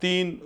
3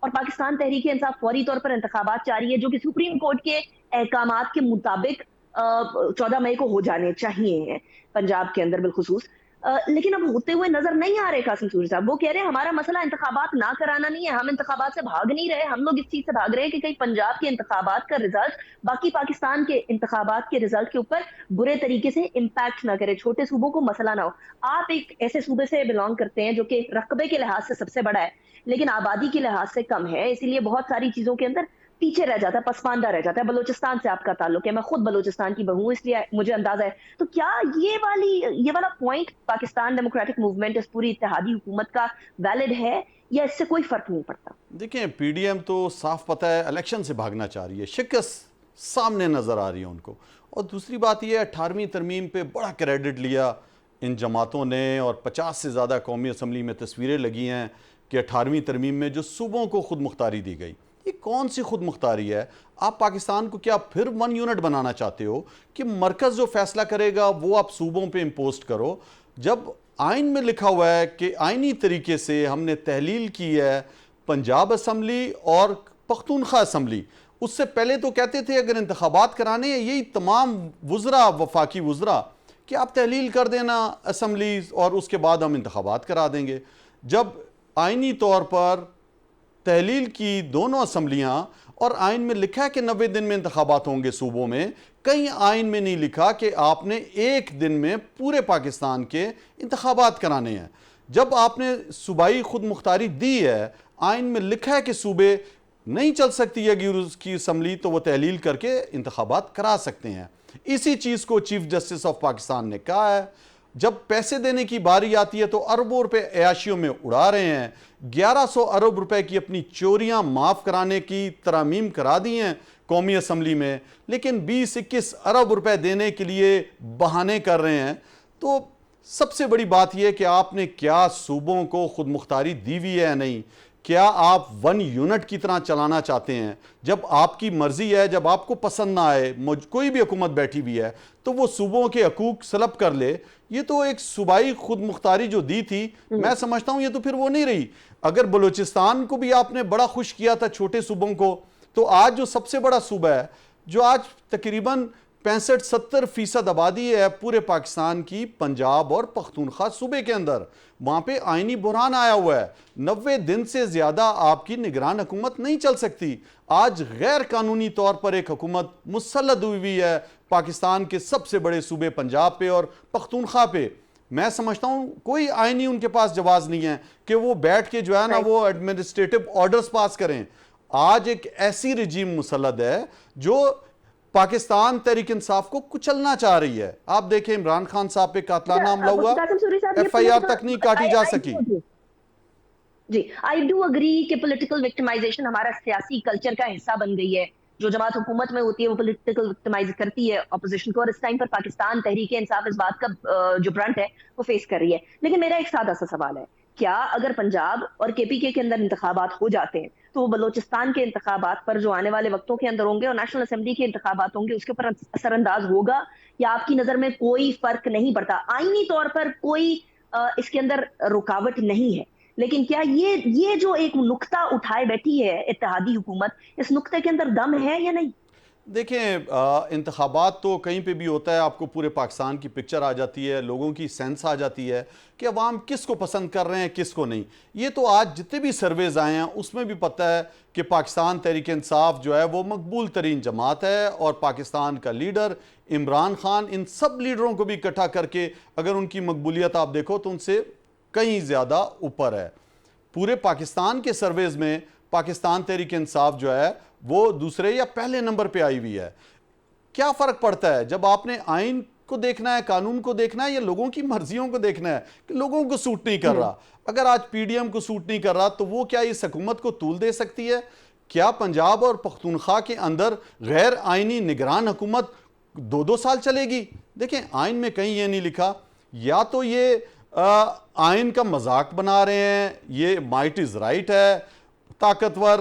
اور پاکستان تحریک انصاف فوری طور پر انتخابات چاہ رہی ہے جو کہ سپریم کورٹ کے احکامات کے مطابق 14 مئی کو ہو جانے چاہیے پنجاب کے اندر بالخصوص. لیکن اب ہوتے ہوئے نظر نہیں آ رہے قاسم سوری صاحب. وہ کہہ رہے ہیں ہمارا مسئلہ انتخابات نہ کرانا نہیں ہے, ہم انتخابات سے بھاگ نہیں رہے, ہم لوگ اس چیز سے بھاگ رہے ہیں کہ کہیں پنجاب کے انتخابات کا رزلٹ باقی پاکستان کے انتخابات کے رزلٹ کے اوپر برے طریقے سے امپیکٹ نہ کرے, چھوٹے صوبوں کو مسئلہ نہ ہو. آپ ایک ایسے صوبے سے بلانگ کرتے ہیں جو کہ رقبے کے لحاظ سے سب سے بڑا ہے لیکن آبادی کے لحاظ سے کم ہے, اسی لیے بہت ساری چیزوں کے اندر پیچھے رہ جاتا ہے, پسماندہ رہ جاتا ہے. بلوچستان سے آپ کا تعلق ہے, میں خود بلوچستان کی بہو ہوں, اس لیے مجھے اندازہ ہے. تو کیا یہ والا پوائنٹ پاکستان ڈیموکریٹک موومنٹ اس پوری اتحادی حکومت کا ویلڈ ہے یا اس سے کوئی فرق نہیں پڑتا؟ دیکھیں پی ڈی ایم تو صاف پتہ ہے الیکشن سے بھاگنا چاہ رہی ہے, شکست سامنے نظر آ رہی ہے ان کو. اور دوسری بات یہ ہے 18ویں ترمیم پہ بڑا کریڈٹ لیا ان جماعتوں نے, اور 50 سے زیادہ قومی اسمبلی میں تصویریں لگی ہیں کہ 18ویں ترمیم میں جو صوبوں کو خود مختاری دی گئی, یہ کون سی خود مختاری ہے؟ آپ پاکستان کو کیا پھر 1 یونٹ بنانا چاہتے ہو کہ مرکز جو فیصلہ کرے گا وہ آپ صوبوں پہ امپوسٹ کرو؟ جب آئین میں لکھا ہوا ہے کہ آئینی طریقے سے ہم نے تحلیل کی ہے پنجاب اسمبلی اور پختونخوا اسمبلی, اس سے پہلے تو کہتے تھے اگر انتخابات کرانے ہیں یہی تمام وزراء وفاقی وزراء کہ آپ تحلیل کر دینا اسمبلیز اور اس کے بعد ہم انتخابات کرا دیں گے. جب آئینی طور پر تحلیل کی دونوں اسمبلیاں اور آئین میں لکھا ہے کہ 90 دن میں انتخابات ہوں گے صوبوں میں, کہیں آئین میں نہیں لکھا کہ آپ نے 1 دن میں پورے پاکستان کے انتخابات کرانے ہیں. جب آپ نے صوبائی خود مختاری دی ہے, آئین میں لکھا ہے کہ صوبے نہیں چل سکتی ہے اس کی اسمبلی تو وہ تحلیل کر کے انتخابات کرا سکتے ہیں. اسی چیز کو چیف جسٹس آف پاکستان نے کہا ہے. جب پیسے دینے کی باری آتی ہے تو اربوں روپے عیاشیوں میں اڑا رہے ہیں. 1100 ارب روپے کی اپنی چوریاں معاف کرانے کی ترامیم کرا دی ہیں قومی اسمبلی میں, لیکن 20-21 ارب روپے دینے کے لیے بہانے کر رہے ہیں. تو سب سے بڑی بات یہ ہے کہ آپ نے کیا صوبوں کو خود مختاری دی ہوئی ہے یا نہیں؟ کیا آپ 1 یونٹ کی طرح چلانا چاہتے ہیں؟ جب آپ کی مرضی ہے, جب آپ کو پسند نہ آئے, کوئی بھی حکومت بیٹھی ہوئی ہے تو وہ صوبوں کے حقوق سلب کر لے. یہ تو ایک صوبائی خود مختاری جو دی تھی, میں سمجھتا ہوں یہ تو پھر وہ نہیں رہی. اگر بلوچستان کو بھی آپ نے بڑا خوش کیا تھا چھوٹے صوبوں کو, تو آج جو سب سے بڑا صوبہ ہے جو آج تقریباً 65-70% آبادی ہے پورے پاکستان کی, پنجاب اور پختونخوا صوبے کے اندر, وہاں پہ آئینی بحران آیا ہوا ہے. 90 دن سے زیادہ آپ کی نگران حکومت نہیں چل سکتی. آج غیر قانونی طور پر ایک حکومت مسلط ہوئی ہے پاکستان کے سب سے بڑے صوبے پنجاب پہ اور پختونخوا پہ. میں سمجھتا ہوں کوئی آئینی ان کے پاس جواز نہیں ہے کہ وہ بیٹھ کے جو ہے نا وہ ایڈمنسٹریٹو آرڈرز پاس کریں. آج ایک ایسی رجیم مسلط ہے جو پاکستان تحریک انصاف کو کچلنا چاہ رہی ہے. آپ دیکھیں عمران خان صاحب پہ قاتلانہ حملہ ہوا, FIR تک نہیں کاٹی جا سکی. جی آئی ڈو اگری کہ پولیٹیکل وکٹمائزیشن ہمارا سیاسی کلچر کا حصہ بن گئی ہے. جو جماعت حکومت میں ہوتی ہے وہ پولیٹیکل وکٹمائز کرتی ہے اپوزیشن کو, اور اس ٹائم پر پاکستان تحریک انصاف اس بات کا جو برنٹ ہے وہ فیس کر رہی ہے. لیکن میرا ایک سادہ سا سوال ہے, کیا اگر پنجاب اور KPK کے اندر انتخابات ہو جاتے ہیں تو وہ بلوچستان کے انتخابات پر جو آنے والے وقتوں کے اندر ہوں گے اور نیشنل اسمبلی کے انتخابات ہوں گے اس کے اوپر اثر انداز ہوگا, یا آپ کی نظر میں کوئی فرق نہیں پڑتا؟ آئینی طور پر کوئی اس کے اندر رکاوٹ نہیں ہے, لیکن کیا یہ جو ایک نقطہ اٹھائے بیٹھی ہے اتحادی حکومت, اس نقطے کے اندر دم ہے یا نہیں؟ دیکھیں انتخابات تو کہیں پہ بھی ہوتا ہے, آپ کو پورے پاکستان کی پکچر آ جاتی ہے, لوگوں کی سینس آ جاتی ہے کہ عوام کس کو پسند کر رہے ہیں کس کو نہیں. یہ تو آج جتنے بھی سرویز آئے ہیں اس میں بھی پتہ ہے کہ پاکستان تحریک انصاف جو ہے وہ مقبول ترین جماعت ہے, اور پاکستان کا لیڈر عمران خان ان سب لیڈروں کو بھی اکٹھا کر کے اگر ان کی مقبولیت آپ دیکھو تو ان سے کہیں زیادہ اوپر ہے. پورے پاکستان کے سرویز میں پاکستان تحریک انصاف جو ہے وہ دوسرے یا پہلے نمبر پہ آئی ہوئی ہے. کیا فرق پڑتا ہے جب آپ نے آئین کو دیکھنا ہے, قانون کو دیکھنا ہے, یا لوگوں کی مرضیوں کو دیکھنا ہے کہ لوگوں کو سوٹ نہیں کر رہا؟ اگر آج PDM کو سوٹ نہیں کر رہا تو وہ کیا اس حکومت کو طول دے سکتی ہے؟ کیا پنجاب اور پختونخوا کے اندر غیر آئینی نگران حکومت 2 سال چلے گی؟ دیکھیں آئین میں کہیں یہ نہیں لکھا, یا تو یہ آئین کا مذاق بنا رہے ہیں, یہ مائٹ از رائٹ ہے, طاقتور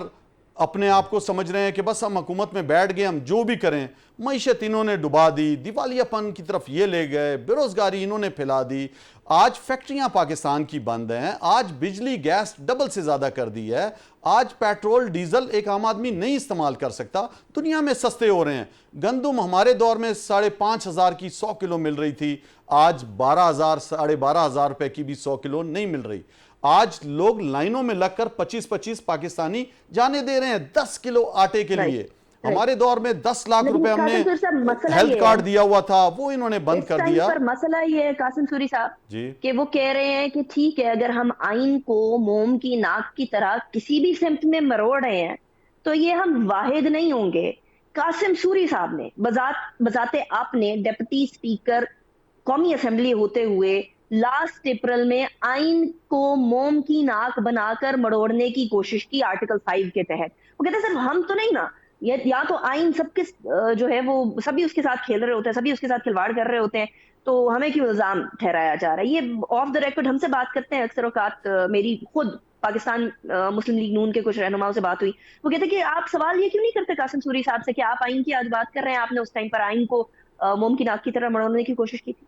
اپنے آپ کو سمجھ رہے ہیں کہ بس ہم حکومت میں بیٹھ گئے ہم جو بھی کریں, معیشت انہوں نے ڈبا دی, دیوالیاپن کی طرف یہ لے گئے, بیروزگاری انہوں نے پھیلا دی. آج فیکٹریاں پاکستان کی بند ہیں, آج بجلی گیس ڈبل سے زیادہ کر دی ہے, آج پیٹرول ڈیزل ایک عام آدمی نہیں استعمال کر سکتا, دنیا میں سستے ہو رہے ہیں. گندم ہمارے دور میں 5,500 کی 100 کلو مل رہی تھی, آج 12,000 12,500 روپے کی بھی 100 کلو نہیں مل رہی. آج لوگ لائنوں میں لگ کر 25 پاکستانی جانے دے رہے ہیں 10 کلو آٹے کے لیے. ہمارے دور میں 10 لاکھ روپے ہم نے ہیلتھ کارڈ دیا ہوا تھا, وہ انہوں نے بند کر دیا. پر مسئلہ یہ ہے قاسم سوری صاحب کہ وہ کہہ رہے ہیں کہ ٹھیک ہے اگر ہم آئین کو موم کی ناک کی طرح کسی بھی سمت میں مروڑ رہے ہیں تو یہ ہم واحد نہیں ہوں گے. قاسم سوری صاحب نے بذات آپ نے ڈپٹی اسپیکر قومی اسمبلی ہوتے ہوئے لاسٹ اپریل میں آئین کو موم کی ناک بنا کر مڑوڑنے کی کوشش کی آرٹیکل 5 کے تحت. وہ کہتے ہیں صرف ہم تو نہیں نا, یا تو آئین سب کے جو ہے وہ سبھی اس کے ساتھ کھیل رہے ہوتے ہیں, سبھی اس کے ساتھ کھلواڑ کر رہے ہوتے ہیں, تو ہمیں کیوں الزام ٹھہرایا جا رہا ہے. یہ آف دا ریکارڈ ہم سے بات کرتے ہیں اکثر اوقات. میری خود پاکستان مسلم لیگ نون کے کچھ رہنماؤں سے بات ہوئی, وہ کہتے ہیں کہ آپ سوال یہ کیوں نہیں کرتے قاسم سوری صاحب سے کہ آپ آئین کی آج بات کر رہے ہیں, آپ نے اس ٹائم پر آئین کو موم کی ناک کی طرح مڑوڑنے کی کوشش کی تھی.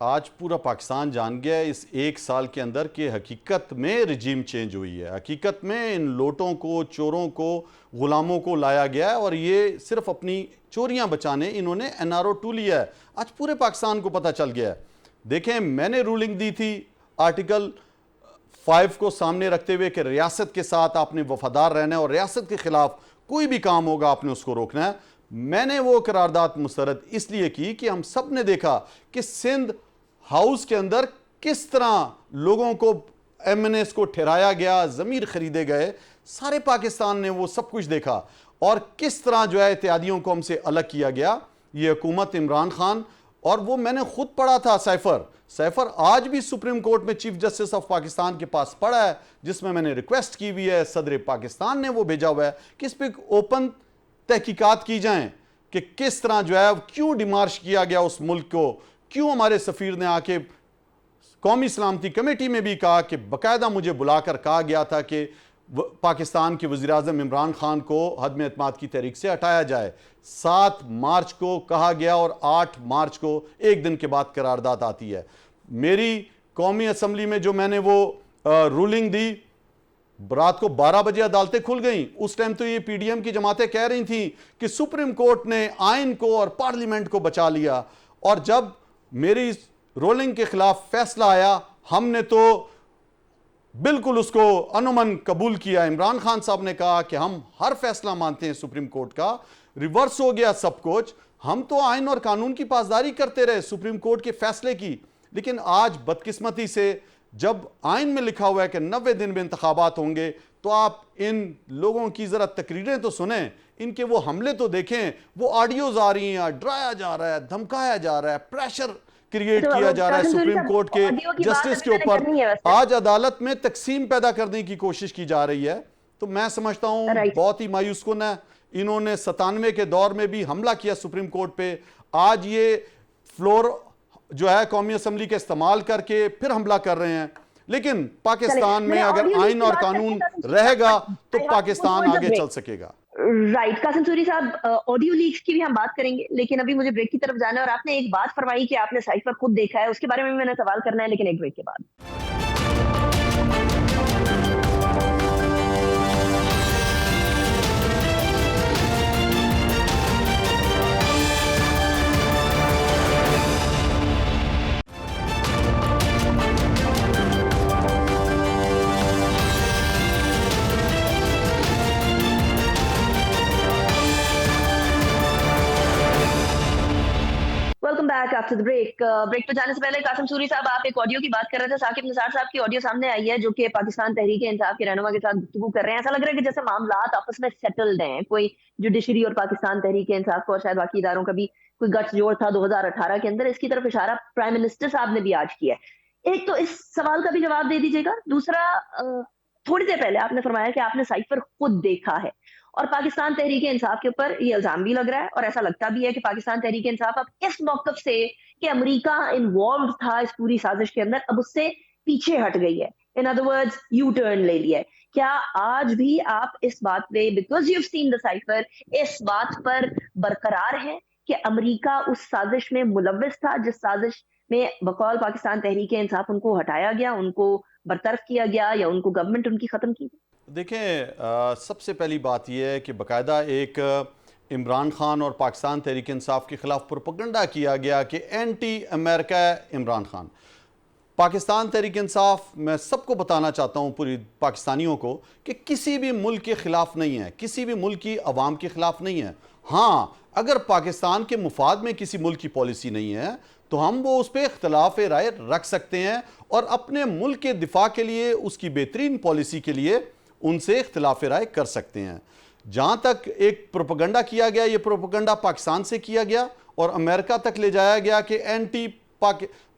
آج پورا پاکستان جان گیا ہے اس 1 سال کے اندر کہ حقیقت میں رجیم چینج ہوئی ہے, حقیقت میں ان لوٹوں کو, چوروں کو, غلاموں کو لایا گیا ہے, اور یہ صرف اپنی چوریاں بچانے انہوں نے NRO 2 لیا ہے. آج پورے پاکستان کو پتہ چل گیا ہے. دیکھیں, میں نے رولنگ دی تھی آرٹیکل 5 کو سامنے رکھتے ہوئے کہ ریاست کے ساتھ آپ نے وفادار رہنا ہے اور ریاست کے خلاف کوئی بھی کام ہوگا آپ نے اس کو روکنا ہے. میں نے وہ قرارداد مسترد اس لیے کی کہ ہم سب نے دیکھا کہ سندھ ہاؤس کے اندر کس طرح لوگوں کو MNAs کو ٹھہرایا گیا, ضمیر خریدے گئے, سارے پاکستان نے وہ سب کچھ دیکھا, اور کس طرح جو ہے اتحادیوں کو ہم سے الگ کیا گیا. یہ حکومت عمران خان, اور وہ میں نے خود پڑھا تھا سیفر آج بھی سپریم کورٹ میں چیف جسٹس آف پاکستان کے پاس پڑھا ہے, جس میں نے ریکویسٹ کی ہوئی ہے, صدر پاکستان نے وہ بھیجا ہوا ہے کہ اس پہ اوپن تحقیقات کی جائیں کہ کس طرح جو ہے کیوں ڈیمارش کیا گیا اس ملک کو, کیوں ہمارے سفیر نے آ کے قومی سلامتی کمیٹی میں بھی کہا کہ باقاعدہ مجھے بلا کر کہا گیا تھا کہ پاکستان کے وزیر اعظم عمران خان کو عدم اعتماد کی تحریک سے ہٹایا جائے. 7 مارچ کو کہا گیا اور 8 مارچ کو ایک دن کے بعد قرارداد آتی ہے. میری قومی اسمبلی میں جو میں نے وہ رولنگ دی, رات کو 12 بجے عدالتیں کھل گئیں. اس ٹائم تو یہ PDM کی جماعتیں کہہ رہی تھیں کہ سپریم کورٹ نے آئین کو اور پارلیمنٹ کو بچا لیا, اور جب میری رولنگ کے خلاف فیصلہ آیا ہم نے تو بالکل اس کو انومن قبول کیا. عمران خان صاحب نے کہا کہ ہم ہر فیصلہ مانتے ہیں سپریم کورٹ کا. ریورس ہو گیا سب کچھ, ہم تو آئین اور قانون کی پاسداری کرتے رہے سپریم کورٹ کے فیصلے کی. لیکن آج بدقسمتی سے جب آئین میں لکھا ہوا ہے کہ 90 دن میں انتخابات ہوں گے, تو آپ ان لوگوں کی ذرا تقریریں تو سنیں, ان کے وہ حملے تو دیکھیں. وہ آڈیوز آ رہی ہیں, ڈرایا جا رہا ہے, دھمکایا جا رہا ہے, پریشر کریٹ کیا جا رہا ہے سپریم کورٹ کے جسٹس کے اوپر. آج عدالت میں تقسیم پیدا کرنے کی کوشش کی جا رہی ہے. تو میں سمجھتا ہوں بہت ہی مایوس کن ہے. انہوں نے 97 کے دور میں بھی حملہ کیا سپریم کورٹ پہ, آج یہ فلور جو ہے قومی اسمبلی کے استعمال کر کے پھر حملہ کر رہے ہیں. لیکن پاکستان میں اگر آئین اور قانون رہے گا تو پاکستان آگے چل سکے گا. رائٹ قاسم سوری صاحب, آڈیو لیکس کی بھی ہم بات کریں گے, لیکن ابھی مجھے بریک کی طرف جانا ہے. اور آپ نے ایک بات فرمائی کہ آپ نے سائفر خود دیکھا ہے, اس کے بارے میں نے سوال کرنا ہے, لیکن ایک بریک کے بعد. ویلکم بیک آفٹر بریک پہ جانے سے پہلے قاسم سوری صاحب, آپ ایک آڈیو کی بات کر رہے تھے. ثاقب نثار صاحب کی آڈیو سامنے آئی ہے جو کہ پاکستان تحریک انصاف کے رہنما کے ساتھ گفتگو کر رہے ہیں. ایسا لگ رہا ہے کہ جیسے معاملات آپس میں سیٹلڈ ہیں, کوئی جوڈیشری اور پاکستان تحریک انصاف کو اور شاید باقی اداروں کا بھی کوئی گٹھ جوڑ تھا 2018 کے اندر. اس کی طرف اشارہ پرائم منسٹر صاحب نے بھی آج کیا ہے. ایک تو اس سوال کا بھی جواب دے دیجیے گا. دوسرا, تھوڑی دیر پہلے آپ نے فرمایا کہ آپ نے سائفر خود دیکھا ہے, اور پاکستان تحریک انصاف کے اوپر یہ الزام بھی لگ رہا ہے, اور ایسا لگتا بھی ہے کہ پاکستان تحریک انصاف اب اس موقف سے کہ امریکہ انوالوڈ تھا اس پوری سازش کے اندر, اب اس سے پیچھے ہٹ گئی ہے. In other words you turn لے لیا ہے. کیا آج بھی آپ اس بات پہ, because you have seen the cipher, اس بات پر برقرار ہے کہ امریکہ اس سازش میں ملوث تھا جس سازش میں بقول پاکستان تحریک انصاف ان کو ہٹایا گیا, ان کو برطرف کیا گیا, یا ان کو گورنمنٹ ان کی ختم کی گئی؟ دیکھیں سب سے پہلی بات یہ ہے کہ باقاعدہ ایک عمران خان اور پاکستان تحریک انصاف کے خلاف پروپیگنڈا کیا گیا کہ اینٹی امریکہ عمران خان. پاکستان تحریک انصاف, میں سب کو بتانا چاہتا ہوں پوری پاکستانیوں کو, کہ کسی بھی ملک کے خلاف نہیں ہے, کسی بھی ملک کی عوام کے خلاف نہیں ہے. ہاں اگر پاکستان کے مفاد میں کسی ملک کی پالیسی نہیں ہے تو ہم وہ اس پہ اختلاف رائے رکھ سکتے ہیں اور اپنے ملک کے دفاع کے لیے, اس کی بہترین پالیسی کے لیے ان سے اختلاف رائے کر سکتے ہیں. جہاں تک ایک پروپیگنڈا کیا گیا, یہ پروپیگنڈا پاکستان سے کیا گیا اور امریکہ تک لے جایا گیا کہ اینٹی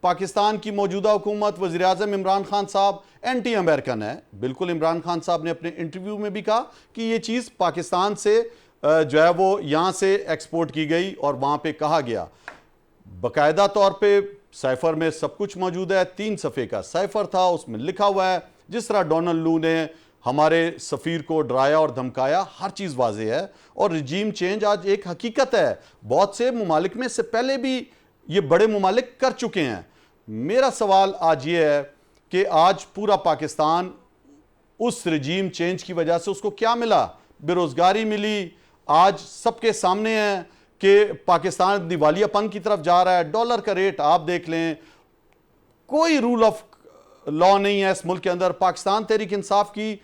پاکستان کی موجودہ حکومت, وزیر اعظم عمران خان صاحب اینٹی امریکن ہے. بالکل عمران خان صاحب نے اپنے انٹرویو میں بھی کہا کہ یہ چیز پاکستان سے جو ہے وہ یہاں سے ایکسپورٹ کی گئی اور وہاں پہ کہا گیا. باقاعدہ طور پہ سائفر میں سب کچھ موجود ہے, 3 صفحے کا سائفر تھا, اس میں لکھا ہوا ہے جس طرح ڈونلڈ لو نے ہمارے سفیر کو ڈرایا اور دھمکایا, ہر چیز واضح ہے. اور رجیم چینج آج ایک حقیقت ہے, بہت سے ممالک میں سے پہلے بھی یہ بڑے ممالک کر چکے ہیں. میرا سوال آج یہ ہے کہ آج پورا پاکستان اس رجیم چینج کی وجہ سے اس کو کیا ملا؟ بے روزگاری ملی. آج سب کے سامنے ہے کہ پاکستان دیوالیہ پن کی طرف جا رہا ہے. ڈالر کا ریٹ آپ دیکھ لیں, کوئی رول آف لا نہیں ہے اس ملک کے اندر. پاکستان تحریک انصاف کی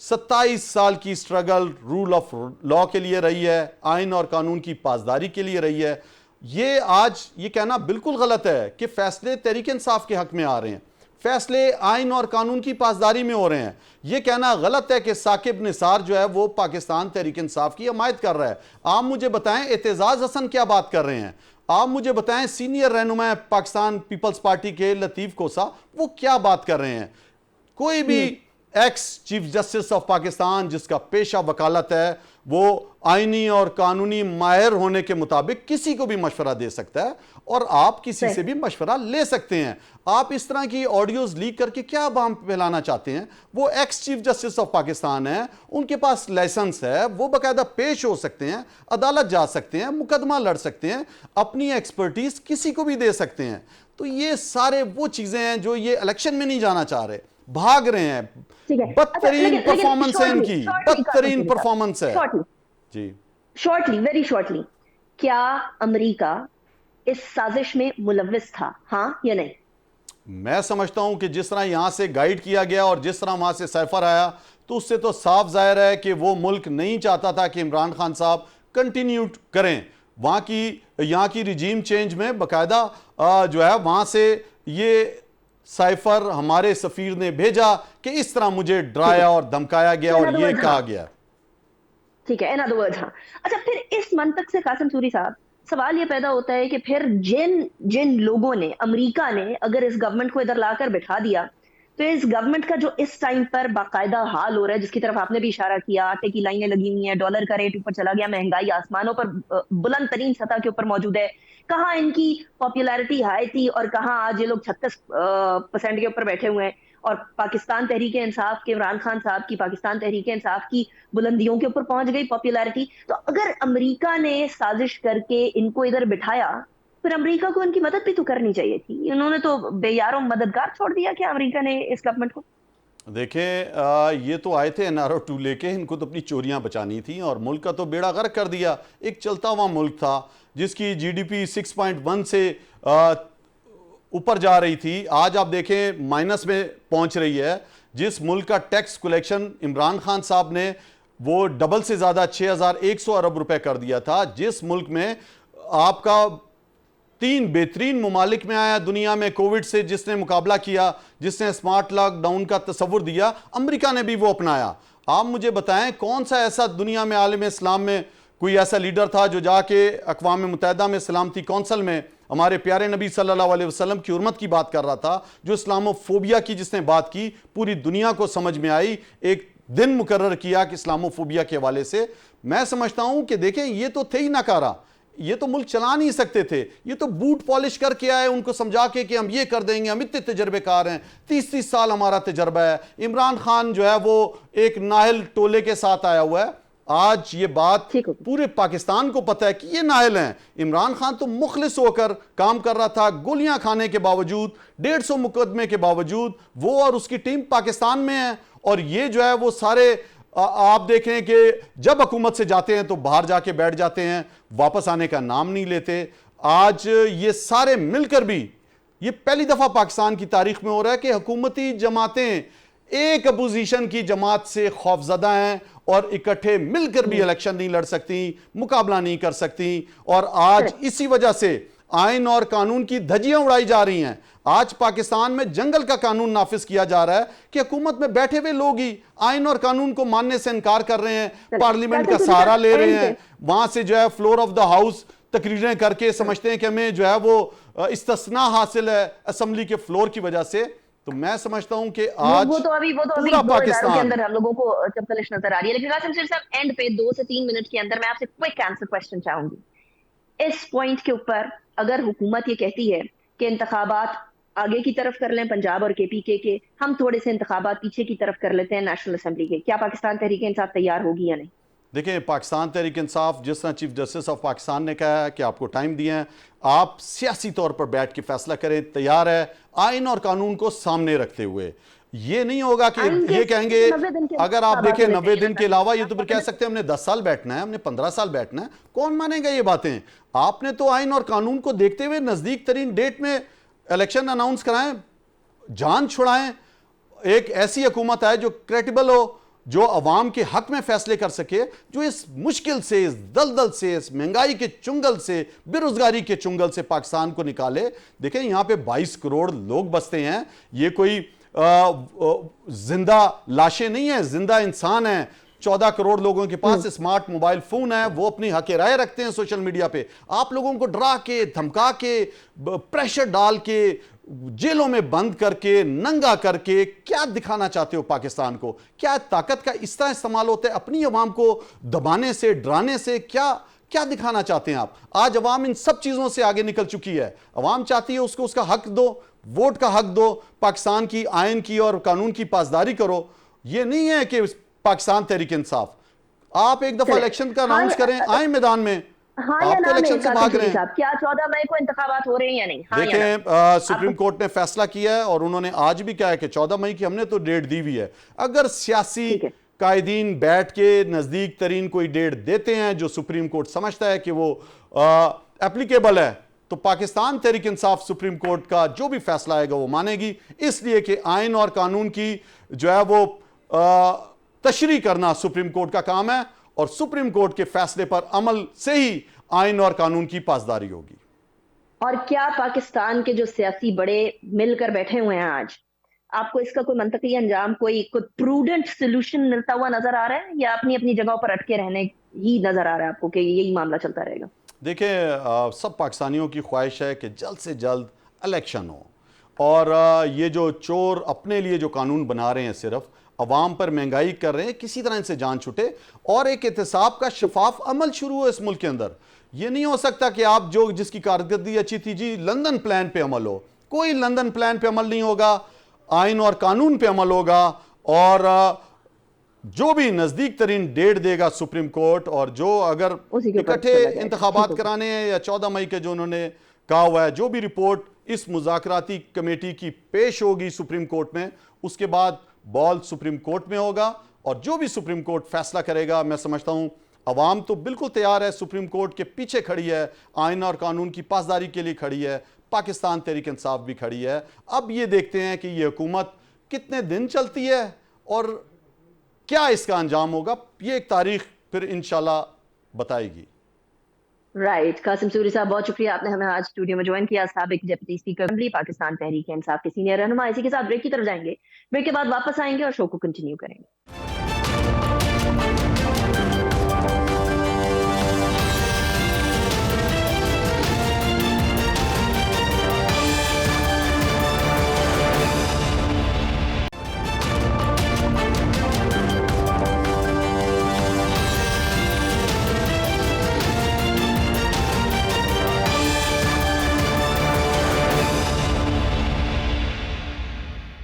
27 سال کی سٹرگل رول آف لا کے لیے رہی ہے, آئین اور قانون کی پاسداری کے لیے رہی ہے. یہ آج یہ کہنا بالکل غلط ہے کہ فیصلے تحریک انصاف کے حق میں آ رہے ہیں, فیصلے آئین اور قانون کی پاسداری میں ہو رہے ہیں. یہ کہنا غلط ہے کہ ثاقب نثار جو ہے وہ پاکستان تحریک انصاف کی حمایت کر رہا ہے. آپ مجھے بتائیں اعتزاز حسن کیا بات کر رہے ہیں؟ آپ مجھے بتائیں سینئر رہنما پاکستان پیپلز پارٹی کے لطیف کوسا وہ کیا بات کر رہے ہیں؟ کوئی بھی x chief justice of Pakistan جس کا پیشہ وکالت ہے وہ آئینی اور قانونی ماہر ہونے کے مطابق کسی کو بھی مشورہ دے سکتا ہے, اور آپ کسی سے بھی مشورہ لے سکتے ہیں. آپ اس طرح کی آڈیوز لیک کر کے کیا بام پھیلانا چاہتے ہیں؟ وہ x chief justice of Pakistan ہیں, ان کے پاس لائسنس ہے, وہ باقاعدہ پیش ہو سکتے ہیں, عدالت جا سکتے ہیں, مقدمہ لڑ سکتے ہیں, اپنی ایکسپرٹیز کسی کو بھی دے سکتے ہیں. تو یہ سارے وہ چیزیں ہیں جو یہ الیکشن میں نہیں جانا چاہ رہے, بھاگ رہے ہیں. بدترین پرفارمنس ہے ان کی, بدترین پرفارمنس ہے. جی شارٹلی, ویری شارٹلی, کیا امریکہ اس سازش میں ملوث تھا, ہاں یا نہیں؟ میں سمجھتا ہوں کہ جس طرح یہاں سے گائیڈ کیا گیا اور جس طرح وہاں سے سائفر آیا تو اس سے تو صاف ظاہر ہے کہ وہ ملک نہیں چاہتا تھا کہ عمران خان صاحب کنٹینیو کریں. وہاں کی یہاں کی رجیم چینج میں باقاعدہ جو ہے وہاں سے یہ سائفر ہمارے سفیر نے بھیجا کہ اس طرح مجھے ڈرایا اور دھمکایا گیا اور یہ کہا گیا. ٹھیک ہے, in other words, ہاں. اچھا, پھر اس منطق سے قاسم سوری صاحب سوال یہ پیدا ہوتا ہے کہ پھر جن لوگوں نے, امریکہ نے اگر اس گورنمنٹ کو ادھر لا کر بٹھا دیا تو اس گورنمنٹ کا جو اس ٹائم پر باقاعدہ حال ہو رہا ہے, جس کی طرف آپ نے بھی اشارہ کیا, آٹے کی لائنیں لگی ہوئی ہیں, ڈالر کا ریٹ اوپر چلا گیا, مہنگائی آسمانوں پر بلند ترین سطح کے اوپر موجود ہے, کہاں ان کی پاپولیرٹی ہائی تھی اور کہاں آج یہ لوگ 36% کے اوپر بیٹھے ہوئے ہیں, اور پاکستان تحریک انصاف کے عمران خان صاحب کی پاکستان تحریک انصاف کی بلندیوں کے اوپر پہنچ گئی پاپولیرٹی. تو اگر امریکہ نے سازش کر کے ان کو ادھر بٹھایا پھر امریکہ کو ان کی مدد بھی تو کرنی چاہیے تھی. انہوں نے تو بے یاروں مددگار چھوڑ دیا کیا امریکہ نے اس گورنمنٹ کو؟ دیکھیں یہ تو آئے تھے NRO2 لے کے, ان کو تو اپنی چوریاں بچانی تھیں اور ملک کا تو بیڑا غرق کر دیا. ایک چلتا ہوا ملک تھا جس کی GDP 6.1 سے اوپر جا رہی تھی, آج آپ دیکھیں مائنس میں پہنچ رہی ہے. جس ملک کا ٹیکس کلیکشن عمران خان صاحب نے وہ ڈبل سے زیادہ 6100 ارب روپے کر دیا تھا, جس ملک میں آپ کا 3 بہترین ممالک میں آیا دنیا میں کووڈ سے جس نے مقابلہ کیا, جس نے سمارٹ لاک ڈاؤن کا تصور دیا, امریکہ نے بھی وہ اپنایا. آپ مجھے بتائیں کون سا ایسا دنیا میں عالم اسلام میں کوئی ایسا لیڈر تھا جو جا کے اقوام متحدہ میں سلامتی کونسل میں ہمارے پیارے نبی صلی اللہ علیہ وسلم کی حرمت کی بات کر رہا تھا, جو اسلامو فوبیا کی جس نے بات کی پوری دنیا کو سمجھ میں آئی, ایک دن مقرر کیا کہ اسلامو فوبیا کے حوالے سے. میں سمجھتا ہوں کہ دیکھیں یہ تو تھے ہی ناکارہ, یہ تو ملک چلا نہیں سکتے تھے, یہ تو بوٹ پالش کر کے آئے ان کو سمجھا کے کہ ہم یہ کر دیں گے, ہم اتنے تجربے کار ہیں, 30 سال ہمارا تجربہ ہے. عمران خان جو ہے وہ ایک ناہل ٹولے کے ساتھ آیا ہوا ہے. آج یہ بات ٹھیک ہو گیا۔ پورے پاکستان کو پتہ ہے کہ یہ نااہل ہیں۔ عمران خان تو مخلص ہو کر کام کر رہا تھا، گولیاں کھانے کے باوجود، 150 مقدمے کے باوجود وہ اور اس کی ٹیم پاکستان میں ہے، اور یہ جو ہے وہ سارے آپ دیکھیں کہ جب حکومت سے جاتے ہیں تو باہر جا کے بیٹھ جاتے ہیں، واپس آنے کا نام نہیں لیتے۔ آج یہ سارے مل کر بھی، یہ پہلی دفعہ پاکستان کی تاریخ میں ہو رہا ہے کہ حکومتی جماعتیں ایک اپوزیشن کی جماعت سے خوفزدہ ہیں اور اکٹھے مل کر بھی الیکشن نہیں لڑ سکتی، مقابلہ نہیں کر سکتی، اور آج اسی وجہ سے آئین اور قانون کی دھجیاں اڑائی جا رہی ہیں۔ آج پاکستان میں جنگل کا قانون نافذ کیا جا رہا ہے کہ حکومت میں بیٹھے ہوئے لوگ ہی آئین اور قانون کو ماننے سے انکار کر رہے ہیں، پارلیمنٹ کا سہارا لے رہے ہیں، وہاں سے جو ہے فلور آف دا ہاؤس تقریریں کر کے سمجھتے ہیں کہ ہمیں جو ہے وہ استثناء حاصل ہے اسمبلی کے فلور کی وجہ سے۔ تو میں سمجھتا ہوں کہ آج وہ تو ابھی پورا کے پاکستان اندر ہم لوگوں کو چپکلش نظر آ رہی ہے، لیکن قاسم شیر صاحب اینڈ پہ 2 سے 3 منٹ کے اندر میں آپ سے کوئک آنسر کوسچن چاہوں گی اس پوائنٹ کے اوپر۔ اگر حکومت یہ کہتی ہے کہ انتخابات آگے کی طرف کر لیں پنجاب اور کے پی کے ہم تھوڑے سے انتخابات پیچھے کی طرف کر لیتے ہیں نیشنل اسمبلی کے، کیا پاکستان تحریک انصاف تیار ہوگی یا نہیں؟ دیکھیں، پاکستان تحریک انصاف جس طرح چیف جسٹس آف پاکستان نے کہا ہے کہ آپ کو ٹائم دیا ہے، آپ سیاسی طور پر بیٹھ کے فیصلہ کریں، تیار ہے آئین اور قانون کو سامنے رکھتے ہوئے۔ یہ نہیں ہوگا کہ یہ کہیں گے، اگر آپ دیکھیں 90 دن کے علاوہ، یہ تو پھر کہہ سکتے ہیں ہم نے 10 سال بیٹھنا ہے، ہم نے 15 سال بیٹھنا ہے، کون مانے گا یہ باتیں؟ آپ نے تو آئین اور قانون کو دیکھتے ہوئے نزدیک ترین ڈیٹ میں الیکشن اناؤنس کرائیں، جان چھڑائیں، ایک ایسی حکومت آئے جو کریڈیبل ہو، جو عوام کے حق میں فیصلے کر سکے، جو اس مشکل سے، اس دلدل سے، اس مہنگائی کے چنگل سے، بے روزگاری کے چنگل سے پاکستان کو نکالے۔ دیکھیں یہاں پہ 22 کروڑ لوگ بستے ہیں، یہ کوئی زندہ لاشیں نہیں ہیں، زندہ انسان ہیں۔ 14 کروڑ لوگوں کے پاس اسمارٹ موبائل فون ہے، وہ اپنی حق رائے رکھتے ہیں سوشل میڈیا پہ۔ آپ لوگوں کو ڈرا کے، دھمکا کے، پریشر ڈال کے، جیلوں میں بند کر کے، ننگا کر کے کیا دکھانا چاہتے ہو پاکستان کو؟ کیا طاقت کا اس طرح استعمال ہوتا ہے اپنی عوام کو دبانے سے، ڈرانے سے؟ کیا دکھانا چاہتے ہیں آپ؟ آج عوام ان سب چیزوں سے آگے نکل چکی ہے۔ عوام چاہتی ہے اس کو اس کا حق دو، ووٹ کا حق دو، پاکستان کی آئین کی اور قانون کی پاسداری کرو۔ یہ نہیں ہے کہ پاکستان تحریک انصاف، آپ ایک دفعہ الیکشن کا اناؤنس کریں، آئیں میدان میں، آپ تو الیکشن سے بھاگ رہے ہیں۔ کیا 14 مئی کو انتخابات ہو رہے ہیں یا نہیں؟ دیکھیں سپریم کورٹ نے فیصلہ کیا ہے اور انہوں نے آج بھی کہا ہے کہ 14 مئی کی ہم نے تو ڈیٹ دی ہوئی ہے۔ اگر سیاسی قائدین بیٹھ کے نزدیک ترین کوئی ڈیٹ دیتے ہیں جو سپریم کورٹ سمجھتا ہے کہ وہ اپلیکیبل ہے، تو پاکستان تحریک انصاف سپریم کورٹ کا جو بھی فیصلہ آئے گا وہ مانے گی، اس لیے کہ آئین اور قانون کی جو ہے وہ تشریح کرنا سپریم کورٹ کا کام ہے، اور سپریم کورٹ کے فیصلے پر عمل سے ہی آئین اور قانون کی پاسداری ہوگی۔ اور کیا پاکستان کے جو سیاسی بڑے مل کر بیٹھے ہوئے ہیں آج، آپ کو اس کا کوئی منطقی انجام، کوئی پروڈنٹ سلوشن ملتا ہوا نظر آ رہا ہے، یا اپنی اپنی جگہوں پر اٹکے رہنے ہی نظر آ رہا ہے آپ کو کہ یہی معاملہ چلتا رہے گا؟ دیکھیں سب پاکستانیوں کی خواہش ہے کہ جلد سے جلد الیکشن ہو، اور یہ جو چور اپنے لیے جو قانون بنا رہے ہیں، صرف عوام پر مہنگائی کر رہے ہیں، کسی طرح ان سے جان چھٹے اور ایک احتساب کا شفاف عمل شروع ہو اس ملک کے اندر۔ یہ نہیں ہو سکتا کہ آپ جس کی کارکردگی اچھی تھی، جی لندن پلان پہ عمل ہو، کوئی لندن پلان پہ عمل نہیں ہوگا، آئین اور قانون پہ عمل ہوگا، اور جو بھی نزدیک ترین ڈیٹ دے گا سپریم کورٹ، اور جو اگر اکٹھے انتخابات کرانے ہیں یا 14 مئی کے جو انہوں نے کہا ہوا ہے، جو بھی رپورٹ اس مذاکراتی کمیٹی کی پیش ہوگی سپریم کورٹ میں، اس کے بعد بال سپریم کورٹ میں ہوگا، اور جو بھی سپریم کورٹ فیصلہ کرے گا، میں سمجھتا ہوں عوام تو بالکل تیار ہے، سپریم کورٹ کے پیچھے کھڑی ہے، آئین اور قانون کی پاسداری کے لیے کھڑی ہے، پاکستان تحریک انصاف بھی کھڑی ہے۔ اب یہ دیکھتے ہیں کہ یہ حکومت کتنے دن چلتی ہے اور کیا اس کا انجام ہوگا، یہ ایک تاریخ پھر انشاءاللہ بتائے گی۔ رائٹ، قاسم سوری صاحب بہت شکریہ، آپ نے ہمیں آج اسٹوڈیو میں جوائن کیا، سابق deputy speaker assembly Pakistan Tehreek Insaf کے سینئر رہنما۔ اسی کے ساتھ بریک کی طرف جائیں گے، بریک کے بعد واپس آئیں گے اور شو کو کنٹینیو کریں گے۔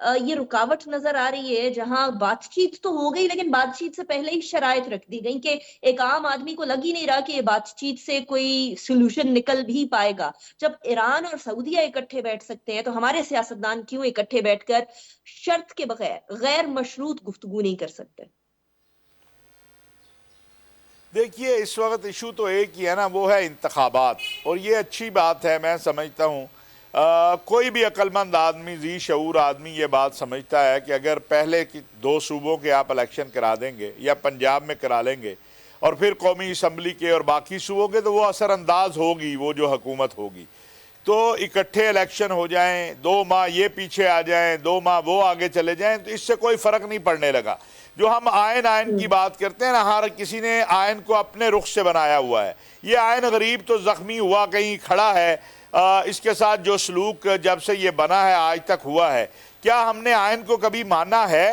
یہ رکاوٹ نظر آ رہی ہے، جہاں بات چیت تو ہو گئی لیکن بات چیت سے پہلے ہی شرائط رکھ دی گئی کہ ایک عام آدمی کو لگ ہی نہیں رہا کہ یہ بات چیت سے کوئی سولوشن نکل بھی پائے گا. جب ایران اور سعودیہ اکٹھے بیٹھ سکتے ہیں تو ہمارے سیاستدان کیوں اکٹھے بیٹھ کر شرط کے بغیر غیر مشروط گفتگو نہیں کر سکتے؟ دیکھیے اس وقت ایشو تو ایک ہی ہے نا، وہ ہے انتخابات، اور یہ اچھی بات ہے. میں سمجھتا ہوں کوئی بھی عقل مند آدمی، ذی شعور آدمی یہ بات سمجھتا ہے کہ اگر پہلے کی 2 صوبوں کے آپ الیکشن کرا دیں گے یا پنجاب میں کرا لیں گے اور پھر قومی اسمبلی کے اور باقی صوبوں کے، تو وہ اثر انداز ہوگی وہ جو حکومت ہوگی. تو اکٹھے الیکشن ہو جائیں، 2 ماہ یہ پیچھے آ جائیں، 2 ماہ وہ آگے چلے جائیں، تو اس سے کوئی فرق نہیں پڑنے لگا. جو ہم آئین کی بات کرتے ہیں نا، ہر کسی نے آئین کو اپنے رخ سے بنایا ہوا ہے. یہ آئین غریب تو زخمی ہوا کہیں کھڑا ہے، اس کے ساتھ جو سلوک جب سے یہ بنا ہے آج تک ہوا ہے، کیا ہم نے آئین کو کبھی مانا ہے؟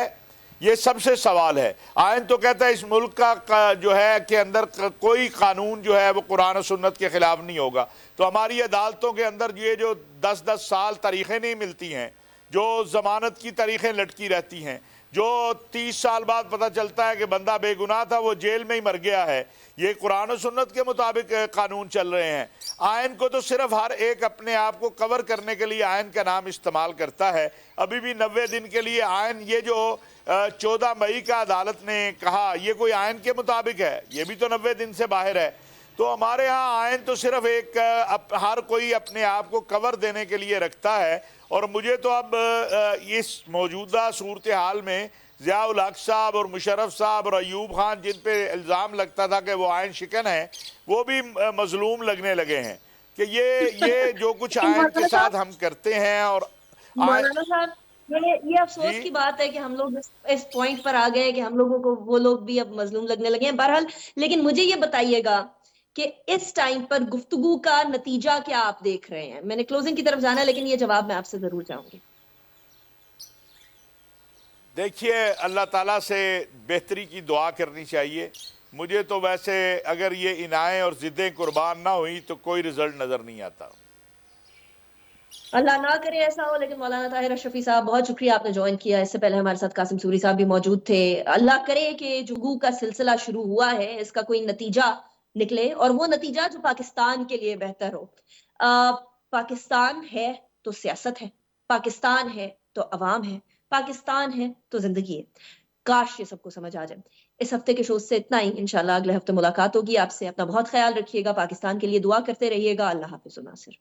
یہ سب سے سوال ہے. آئین تو کہتا ہے اس ملک کا جو ہے کہ اندر کوئی قانون جو ہے وہ قرآن و سنت کے خلاف نہیں ہوگا. تو ہماری عدالتوں کے اندر یہ جو 10-10 سال تاریخیں نہیں ملتی ہیں، جو ضمانت کی تاریخیں لٹکی رہتی ہیں، جو 30 سال بعد پتہ چلتا ہے کہ بندہ بے گناہ تھا وہ جیل میں ہی مر گیا ہے، یہ قرآن و سنت کے مطابق قانون چل رہے ہیں. آئین کو تو صرف ہر ایک اپنے آپ کو کور کرنے کے لیے آئین کا نام استعمال کرتا ہے. ابھی بھی 90 دن کے لیے آئین، یہ جو 14 مئی کا عدالت نے کہا، یہ کوئی آئین کے مطابق ہے؟ یہ بھی تو 90 دن سے باہر ہے. تو ہمارے ہاں آئین تو صرف ایک ہر کوئی اپنے آپ کو کور دینے کے لیے رکھتا ہے. اور مجھے تو اب اس موجودہ صورتحال میں ضیاء الحق صاحب اور مشرف صاحب اور ایوب خان، جن پہ الزام لگتا تھا کہ وہ آئین شکن ہیں، وہ بھی مظلوم لگنے لگے ہیں کہ یہ جو کچھ آئین کے ساتھ ہم کرتے ہیں. اور مولانا صاحب، یہ افسوس کی بات ہے کہ ہم لوگ اس پوائنٹ پر آ گئے کہ ہم لوگوں کو وہ لوگ بھی اب مظلوم لگنے لگے ہیں. بہرحال لیکن مجھے یہ بتائیے گا کہ اس ٹائم پر گفتگو کا نتیجہ کیا آپ دیکھ رہے ہیں؟ میں نے کلوزنگ کی طرف جانا ہے لیکن یہ جواب میں آپ سے ضرور چاہوں گی. دیکھیے، اللہ تعالیٰ سے بہتری کی دعا کرنی چاہیے. مجھے تو ویسے اگر یہ عنایتیں اور ضدیں قربان نہ ہوئی تو کوئی رزلٹ نظر نہیں آتا. اللہ نہ کرے ایسا ہو. لیکن مولانا طاہر اشرفی صاحب، بہت شکریہ آپ نے جوائن کیا. اس سے پہلے ہمارے ساتھ قاسم سوری صاحب بھی موجود تھے. اللہ کرے کہ جنگوں کا سلسلہ شروع ہوا ہے اس کا کوئی نتیجہ نکلے، اور وہ نتیجہ جو پاکستان کے لیے بہتر ہو. پاکستان ہے تو سیاست ہے، پاکستان ہے تو عوام ہے، پاکستان ہے تو زندگی ہے. کاش یہ سب کو سمجھ آ جائے. اس ہفتے کے شو سے اتنا ہی. انشاءاللہ اگلے ہفتے ملاقات ہوگی آپ سے. اپنا بہت خیال رکھیے گا، پاکستان کے لیے دعا کرتے رہیے گا. اللہ حافظ. ناصر.